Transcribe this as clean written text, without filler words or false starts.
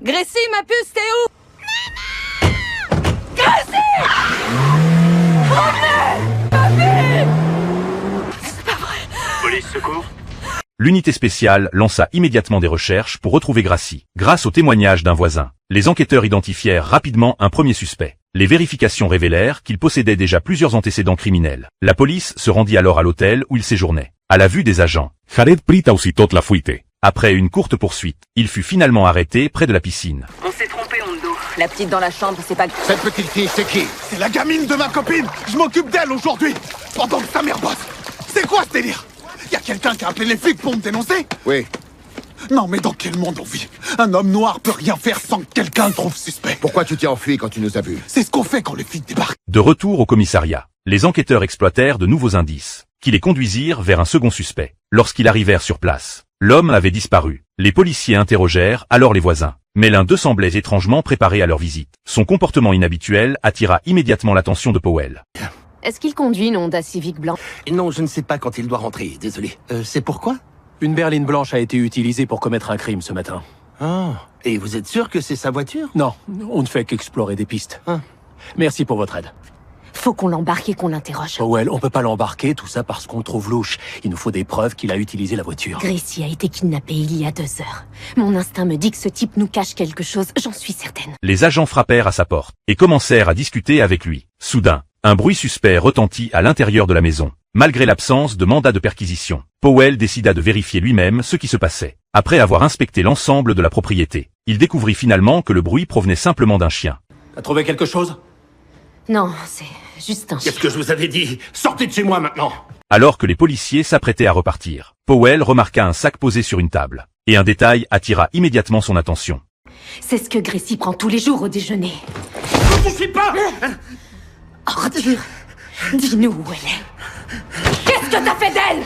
Gracie, ma puce, t'es où? Gracie! Police, secours. L'unité spéciale lança immédiatement des recherches pour retrouver Gracie. Grâce au témoignage d'un voisin, les enquêteurs identifièrent rapidement un premier suspect. Les vérifications révélèrent qu'il possédait déjà plusieurs antécédents criminels. La police se rendit alors à l'hôtel où il séjournait. À la vue des agents, Jared Prita aussitôt la fuite. après une courte poursuite, il fut finalement arrêté près de la piscine. On s'est trompé, Hondo. La petite dans la chambre, c'est pas... Cette petite fille, c'est qui? C'est la gamine de ma copine. Je m'occupe d'elle aujourd'hui, pendant que sa mère bosse. C'est quoi ce délire? Y a quelqu'un qui a appelé les flics pour me dénoncer? Oui. Non, mais dans quel monde on vit? Un homme noir peut rien faire sans que quelqu'un le trouve suspect. Pourquoi tu t'es enfui quand tu nous as vus? C'est ce qu'on fait quand les flics débarquent. De retour au commissariat, les enquêteurs exploitèrent de nouveaux indices, qui les conduisirent vers un second suspect. Lorsqu'ils arrivèrent sur place, l'homme avait disparu. Les policiers interrogèrent alors les voisins, mais l'un d'eux semblait étrangement préparé à leur visite. Son comportement inhabituel attira immédiatement l'attention de Powell. Est-ce qu'il conduit une Honda Civic blanc? Non, je ne sais pas quand il doit rentrer, désolé. C'est pourquoi? Une berline blanche a été utilisée pour commettre un crime ce matin. Ah, et vous êtes sûr que c'est sa voiture? Non, on ne fait qu'explorer des pistes. Ah. Merci pour votre aide. Faut qu'on l'embarque et qu'on l'interroge. Powell, on peut pas l'embarquer, tout ça parce qu'on le trouve louche. Il nous faut des preuves qu'il a utilisé la voiture. Gracie a été kidnappée il y a 2 heures. Mon instinct me dit que ce type nous cache quelque chose, j'en suis certaine. Les agents frappèrent à sa porte et commencèrent à discuter avec lui. Soudain, un bruit suspect retentit à l'intérieur de la maison. Malgré l'absence de mandat de perquisition, Powell décida de vérifier lui-même ce qui se passait. Après avoir inspecté l'ensemble de la propriété, il découvrit finalement que le bruit provenait simplement d'un chien. T'as trouvé quelque chose? Non, c'est juste un chien. Qu'est-ce que je vous avais dit? Sortez de chez moi maintenant! Alors que les policiers s'apprêtaient à repartir, Powell remarqua un sac posé sur une table, et un détail attira immédiatement son attention. C'est ce que Gracie prend tous les jours au déjeuner. Ne touchez pas! Ordure! Dis-nous où elle est. Qu'est-ce que t'as fait d'elle?